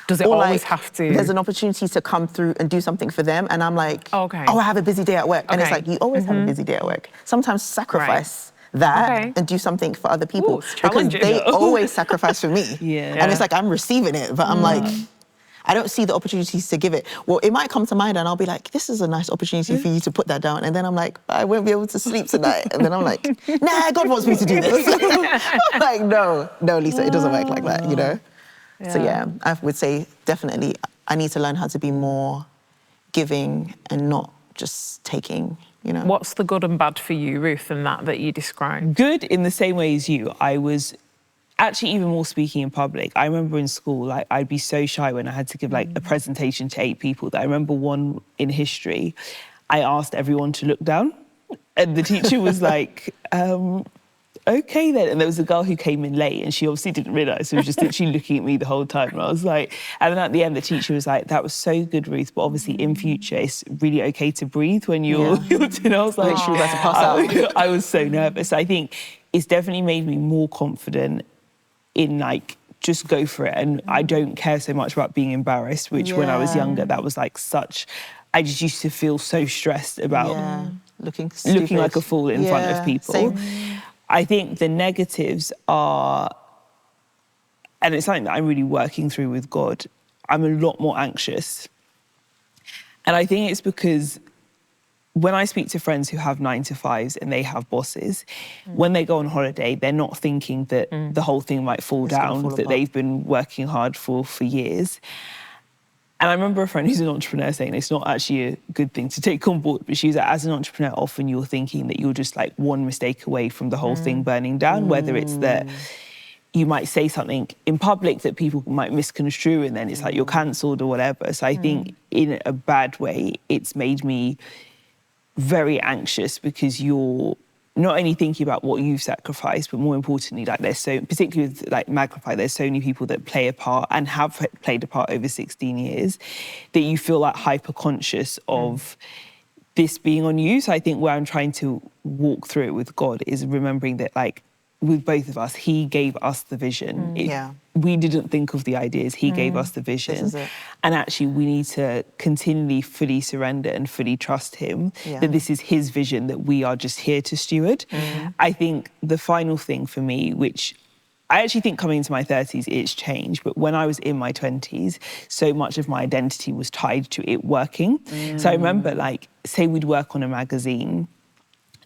does it always have to? There's an opportunity to come through and do something for them, and I'm like, oh, I have a busy day at work. And it's like, you always have a busy day at work. Sometimes sacrifice that and do something for other people. Ooh, because they always sacrifice for me. And it's like, I'm receiving it, but I'm like, I don't see the opportunities to give it. Well, it might come to mind and I'll be like, this is a nice opportunity for you to put that down. And then I'm like, I won't be able to sleep tonight. And then I'm like, nah, God wants me to do this. I'm like, no, Lisa, it doesn't work like that, you know? So yeah, I would say definitely I need to learn how to be more giving and not just taking, you know? What's the good and bad for you, Ruth, in that you described? Good in the same way as you. I was actually even more speaking in public. I remember in school, like, I'd be so shy when I had to give like a presentation to 8 people that I remember one in history, I asked everyone to look down and the teacher was like, okay then. And there was a girl who came in late and she obviously didn't realise, she was just literally looking at me the whole time. And I was like, and then at the end, the teacher was like, that was so good, Ruth, but obviously in future, it's really okay to breathe when you're doing. I was like, I was so nervous. I think it's definitely made me more confident in like, just go for it. And I don't care so much about being embarrassed, which when I was younger, that was like I just used to feel so stressed about looking like a fool in front of people. Same. I think the negatives are, and it's something that I'm really working through with God, I'm a lot more anxious. And I think it's because when I speak to friends who have 9-to-5s and they have bosses, when they go on holiday, they're not thinking that the whole thing might fall down, that they've been working hard for years. And I remember a friend who's an entrepreneur saying it's not actually a good thing to take on board, but she was like, as an entrepreneur, often you're thinking that you're just like one mistake away from the whole thing burning down, whether it's that you might say something in public that people might misconstrue and then it's like you're cancelled or whatever. So I think in a bad way, it's made me very anxious because you're not only thinking about what you've sacrificed, but more importantly, like there's so, particularly with like Magnify, there's so many people that play a part and have played a part over 16 years that you feel like hyper conscious of this being on you. So I think where I'm trying to walk through it with God is remembering that like with both of us, he gave us the vision. We didn't think of the ideas, he gave us the vision. This is it. And actually we need to continually fully surrender and fully trust him that this is his vision that we are just here to steward. I think the final thing for me, which I actually think coming into my 30s, it's changed. But when I was in my 20s, so much of my identity was tied to it working. So I remember like, say we'd work on a magazine,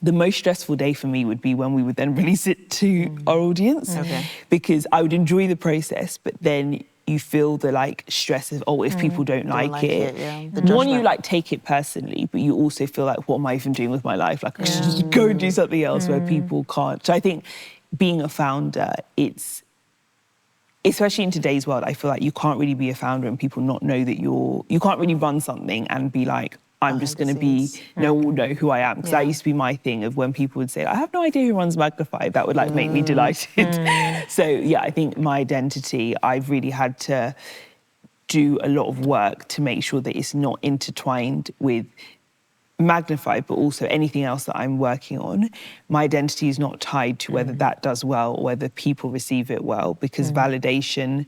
the most stressful day for me would be when we would then release it to our audience, because I would enjoy the process, but then you feel the like stress of, oh, if people don't like it. One, you like take it personally, but you also feel like, what am I even doing with my life? Like, I should just go and do something else where people can't. So I think being a founder, it's, especially in today's world, I feel like you can't really be a founder and people not know that you can't really run something and be like, I'm just going to be, no one will know who I am. Because that used to be my thing of when people would say, I have no idea who runs Magnify, that would like make me delighted. So yeah, I think my identity, I've really had to do a lot of work to make sure that it's not intertwined with Magnify, but also anything else that I'm working on, my identity is not tied to whether that does well or whether people receive it well, because validation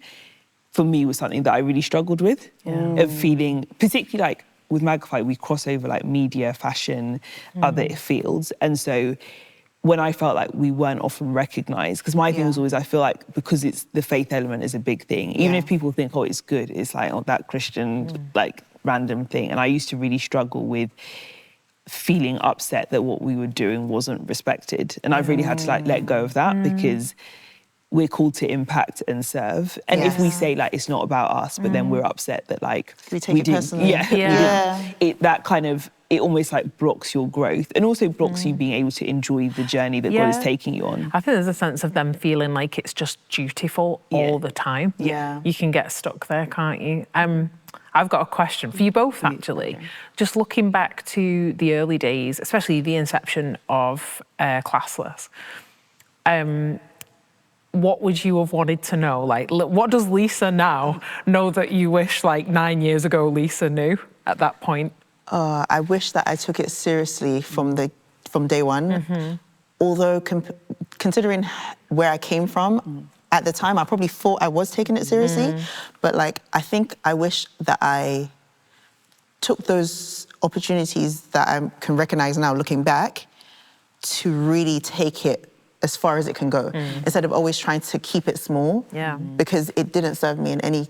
for me was something that I really struggled with, of feeling, particularly like with Magnify, we cross over like media, fashion, other fields. And so when I felt like we weren't often recognised, because my thing was always, I feel like because it's the faith element is a big thing, even if people think, oh, it's good, it's like, oh, that Christian, like random thing. And I used to really struggle with feeling upset that what we were doing wasn't respected. And I've really had to like let go of that because we're called to impact and serve. And if we say like, it's not about us, but then we're upset that like, we take it personally. That kind of, it almost like blocks your growth and also blocks you being able to enjoy the journey that God is taking you on. I think there's a sense of them feeling like it's just dutiful all the time. Yeah. You can get stuck there, can't you? I've got a question for you both, actually. Just looking back to the early days, especially the inception of ClassLes, what would you have wanted to know? Like, what does Lisa now know that you wish like 9 years ago Lisa knew at that point? I wish that I took it seriously from day one. Although considering where I came from, at the time I probably thought I was taking it seriously, but like I think I wish that I took those opportunities that I can recognize now looking back to really take it as far as it can go, instead of always trying to keep it small, because it didn't serve me in any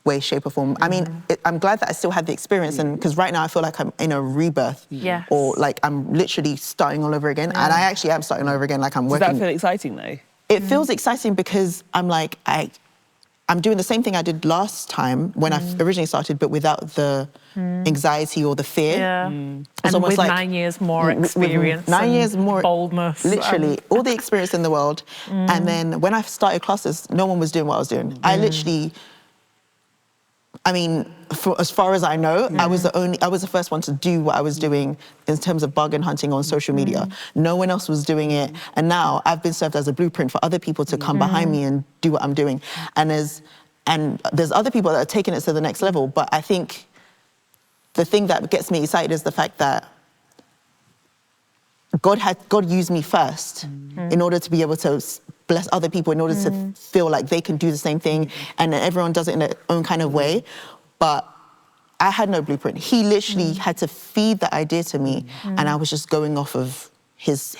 way, shape or form. I mean, I'm glad that I still had the experience, and because right now I feel like I'm in a rebirth, or like I'm literally starting all over again, and I actually am starting over again, like I'm working. Does that feel exciting though? It feels exciting because I'm like, I'm doing the same thing I did last time when I originally started, but without the anxiety or the fear. And with like 9 years more experience, 9 years more boldness, literally all the experience in the world. And then when I started ClassLes, no one was doing what I was doing. I literally, I mean, as far as I know, I was the first one to do what I was doing in terms of bargain hunting on social media. No one else was doing it. And now I've been served as a blueprint for other people to come behind me and do what I'm doing. And there's other people that are taking it to the next level. But I think the thing that gets me excited is the fact that God used me first in order to be able to bless other people, in order to feel like they can do the same thing, and everyone does it in their own kind of way. But I had no blueprint. He literally had to feed that idea to me, and I was just going off of his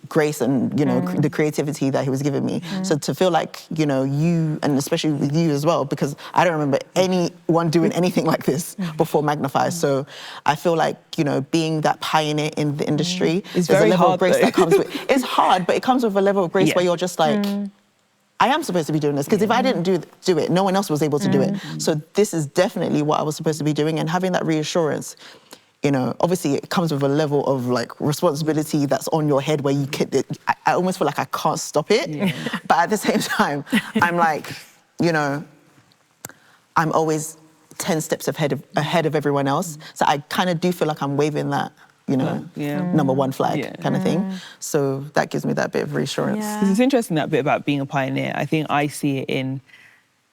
grace and, you know, the creativity that he was giving me. So to feel like, you know, you, and especially with you as well, because I don't remember anyone doing anything like this before Magnify. So I feel like, you know, being that pioneer in the industry, it's there's very a level hard, of grace though. that comes with it. It's hard, but it comes with a level of grace where you're just like, I am supposed to be doing this, because if I didn't do it, no one else was able to do it. So this is definitely what I was supposed to be doing, and having that reassurance, you know, obviously it comes with a level of like responsibility that's on your head where you can, I almost feel like I can't stop it. But at the same time, I'm like, you know, I'm always 10 steps ahead of everyone else. So I kind of do feel like I'm waving that, you know, number one flag kind of thing. So that gives me that bit of reassurance. Because it's interesting, that bit about being a pioneer. I think I see it in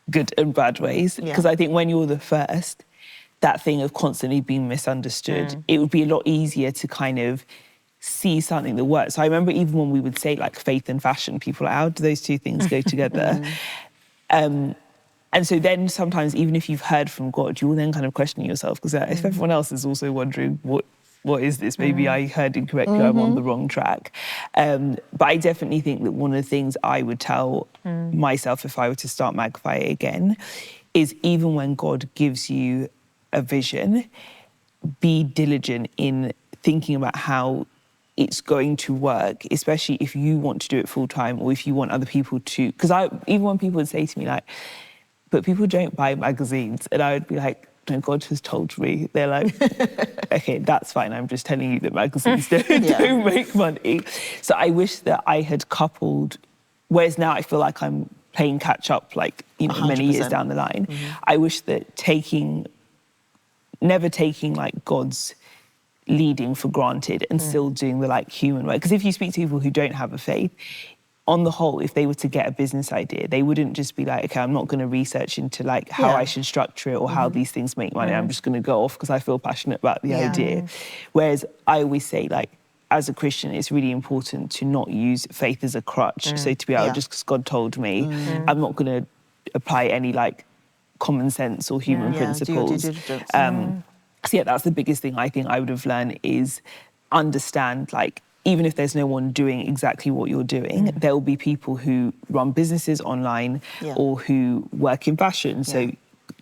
good and bad ways. Because I think when you're the first, that thing of constantly being misunderstood, it would be a lot easier to kind of see something that works. So I remember even when we would say like faith and fashion, people are like, how do those two things go together? And so then sometimes, even if you've heard from God, you will then kind of question yourself, because if everyone else is also wondering, what is this? Maybe I heard incorrectly, I'm on the wrong track. But I definitely think that one of the things I would tell myself if I were to start Magnify again is, even when God gives you a vision, be diligent in thinking about how it's going to work, especially if you want to do it full time, or if you want other people to. Because even when people would say to me like, but people don't buy magazines, and I would be like, no, God has told me. They're like, okay, that's fine. I'm just telling you that magazines don't make money. So I wish that I had coupled, whereas now I feel like I'm playing catch up, like, you know, 100%. Many years down the line. I wish that never taking like God's leading for granted and still doing the like human way. Because if you speak to people who don't have a faith, on the whole, if they were to get a business idea, they wouldn't just be like, okay, I'm not going to research into like how I should structure it or how these things make money. I'm just going to go off because I feel passionate about the idea. Whereas I always say, like, as a Christian, it's really important to not use faith as a crutch. So to be able, just because God told me, I'm not going to apply any like common sense or human principles. So yeah, that's the biggest thing I think I would have learned is understand, like, even if there's no one doing exactly what you're doing, there will be people who run businesses online or who work in fashion. So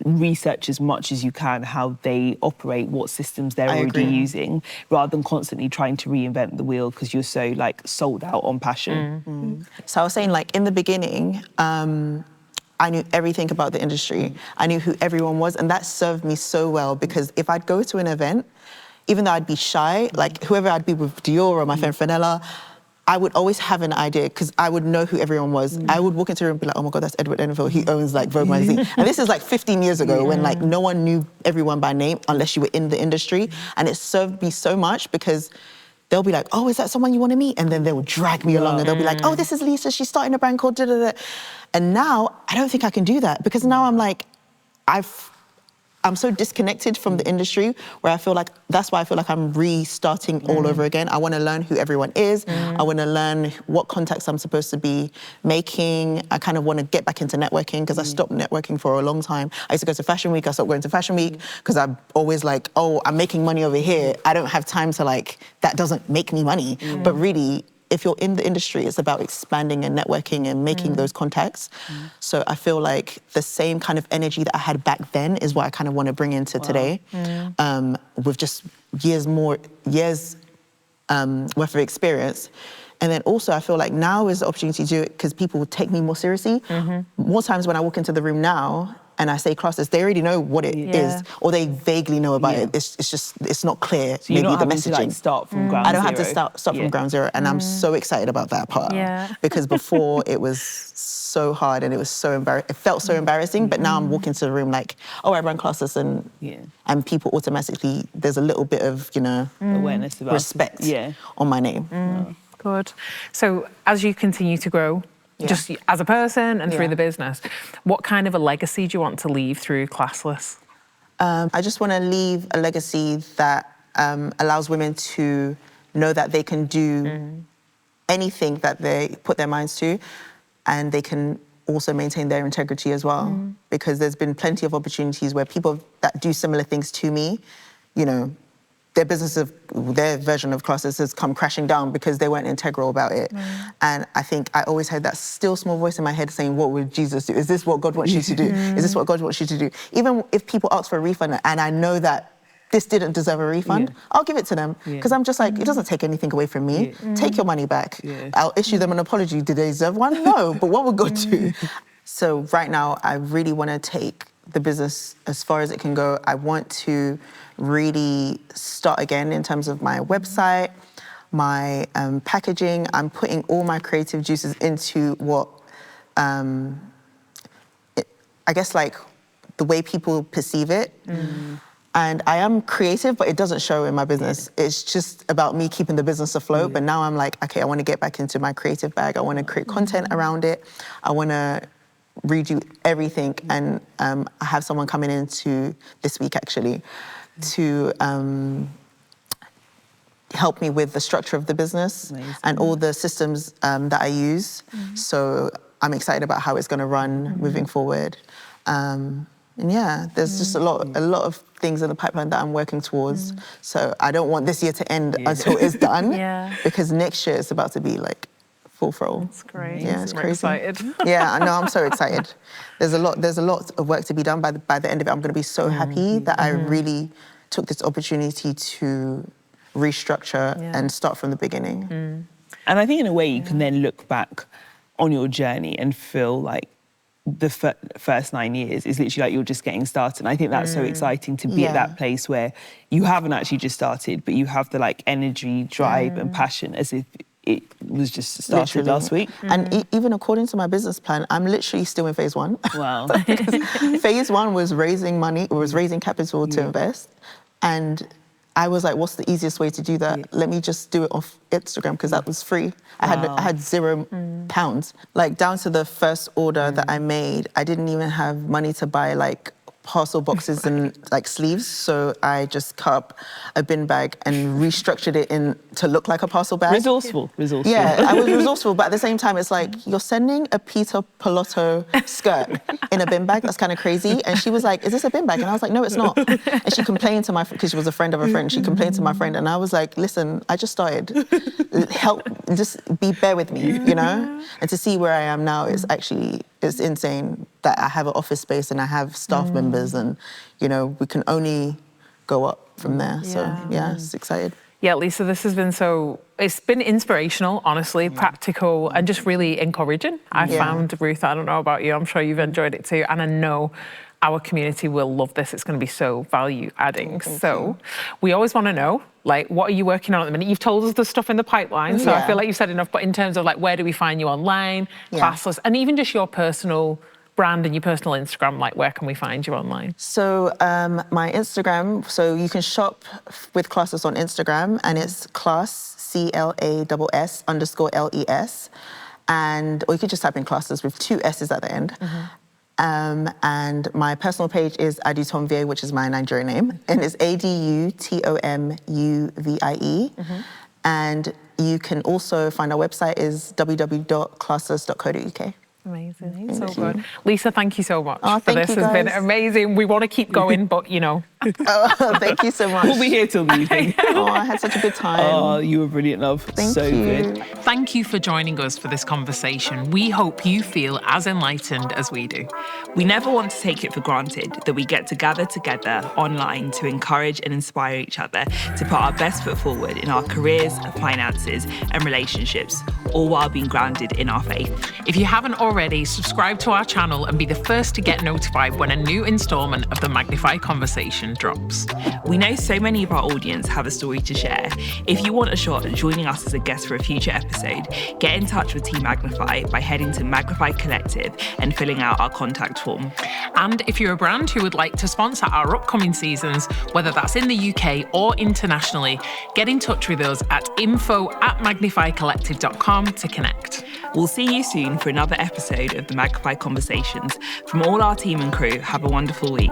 research as much as you can how they operate, what systems they're already using, rather than constantly trying to reinvent the wheel because you're so like sold out on passion. So I was saying, like, in the beginning, I knew everything about the industry. I knew who everyone was, and that served me so well because if I'd go to an event, even though I'd be shy, like whoever I'd be with, Dior or my friend Fenella, I would always have an idea because I would know who everyone was. I would walk into a room and be like, oh my God, that's Edward Enfield. He owns like Vogue magazine. And this is like 15 years ago when like no one knew everyone by name unless you were in the industry. And it served me so much because they'll be like, oh, is that someone you want to meet? And then they will drag me along and they'll be like, oh, this is Lisa. She's starting a brand called da-da-da. And now I don't think I can do that because now I'm like, I'm so disconnected from the industry where I feel like, that's why I feel like I'm restarting all over again. I want to learn who everyone is. I want to learn what contacts I'm supposed to be making. I kind of want to get back into networking because I stopped networking for a long time. I used to go to Fashion Week. I stopped going to Fashion Week because I'm always like, oh, I'm making money over here. I don't have time to like, that doesn't make me money. But really, if you're in the industry, it's about expanding and networking and making those contacts. So I feel like the same kind of energy that I had back then is what I kind of want to bring into today, with just years worth of experience. And then also I feel like now is the opportunity to do it because people will take me more seriously. More times when I walk into the room now and I say ClassLes, they already know what it is, or they vaguely know about it. It's just, it's not clear, so maybe the messaging. To, like, start from ground I don't zero. have to start from ground zero, and I'm so excited about that part. Because before it was so hard and it was so it felt so embarrassing, but now I'm walking to the room like, oh, I run ClassLes, and people automatically, there's a little bit of, you know, awareness about respect on my name. Good. So as you continue to grow, just as a person and through the business, what kind of a legacy do you want to leave through ClassLes? I just want to leave a legacy that allows women to know that they can do anything that they put their minds to, and they can also maintain their integrity as well. Because there's been plenty of opportunities where people that do similar things to me, you know, their version of ClassLes has come crashing down because they weren't integral about it. And I think I always had that still small voice in my head saying, what would Jesus do? Is this what God wants you to do? Is this what God wants you to do? Even if people ask for a refund and I know that this didn't deserve a refund, I'll give it to them. Because I'm just like, it doesn't take anything away from me. Take your money back. I'll issue them an apology. Did they deserve one? No, but what would God do? So right now, I really want to take the business as far as it can go. I want to really start again in terms of my website, my packaging. I'm putting all my creative juices into what, I guess, like the way people perceive it. And I am creative, but it doesn't show in my business. It's just about me keeping the business afloat. But now I'm like, okay, I want to get back into my creative bag. I want to create content around it. I want to redo everything. And I have someone coming into this week, actually, to help me with the structure of the business and all the systems that I use. So I'm excited about how it's going to run moving forward. And yeah, there's just a lot of things in the pipeline that I'm working towards. So I don't want this year to end until it's done, because next year it's about to be like full throttle. That's great. Yeah, it's crazy. Excited. Yeah, I know. I'm so excited. There's a lot of work to be done. By the end of it, I'm going to be so happy that I really took this opportunity to restructure and start from the beginning. And I think in a way you can then look back on your journey and feel like the first 9 years is literally like you're just getting started. And I think that's so exciting to be at that place where you haven't actually just started, but you have the like energy, drive and passion as if it was just started last week. And even according to my business plan, I'm literally still in phase 1. Wow. Phase 1 was raising money, or was raising capital to invest. And I was like, what's the easiest way to do that? Yeah. Let me just do it off Instagram because that was free. I had £0. Like down to the first order that I made, I didn't even have money to buy like parcel boxes and like sleeves, so I just cut up a bin bag and restructured it in to look like a parcel bag. Resourceful. Yeah, I was resourceful, but at the same time, it's like, you're sending a Peter Pilotto skirt in a bin bag? That's kind of crazy. And she was like, is this a bin bag? And I was like, no, it's not. And she complained to because she was a friend of a friend, she complained to my friend, and I was like, listen, I just started. Help, just bear with me, you know? And to see where I am now is actually, it's insane that I have an office space and I have staff members, and, you know, we can only go up from there. So, yeah, it's excited. Yeah, Lisa, this has been it's been inspirational, honestly, practical, and just really encouraging. I found, Ruth, I don't know about you, I'm sure you've enjoyed it too, and I know our community will love this. It's going to be so value-adding. So we always want to know, like, what are you working on at the minute? You've told us the stuff in the pipeline, so I feel like you've said enough, but in terms of, like, where do we find you online, ClassLes, and even just your personal brand and your personal Instagram, like, where can we find you online? So my Instagram, so you can shop with ClassLes on Instagram, and it's class, CLASS_LES, or you could just type in ClassLes with 2 S's at the end. And my personal page is Adutomvie, which is my Nigerian name, and it's ADUTOMUVIE. And you can also find our website is www.classles.co.uk. Amazing. So good. Lisa, thank you so much for this. It's been amazing. We want to keep going, but, you know. Thank you so much. We'll be here till the evening. I had such a good time. Oh, you were brilliant, love. Thank you. Good. Thank you for joining us for this conversation. We hope you feel as enlightened as we do. We never want to take it for granted that we get to gather together online to encourage and inspire each other to put our best foot forward in our careers, finances, and relationships, all while being grounded in our faith. If you haven't already, subscribe to our channel and be the first to get notified when a new installment of the Magnify Conversation drops. We know so many of our audience have a story to share. If you want a shot at joining us as a guest for a future episode, get in touch with Team Magnify by heading to Magnify Collective and filling out our contact form. And if you're a brand who would like to sponsor our upcoming seasons, whether that's in the UK or internationally, get in touch with us at info@magnifycollective.com to connect. We'll see you soon for another episode of the Magnify Conversations. From all our team and crew, have a wonderful week.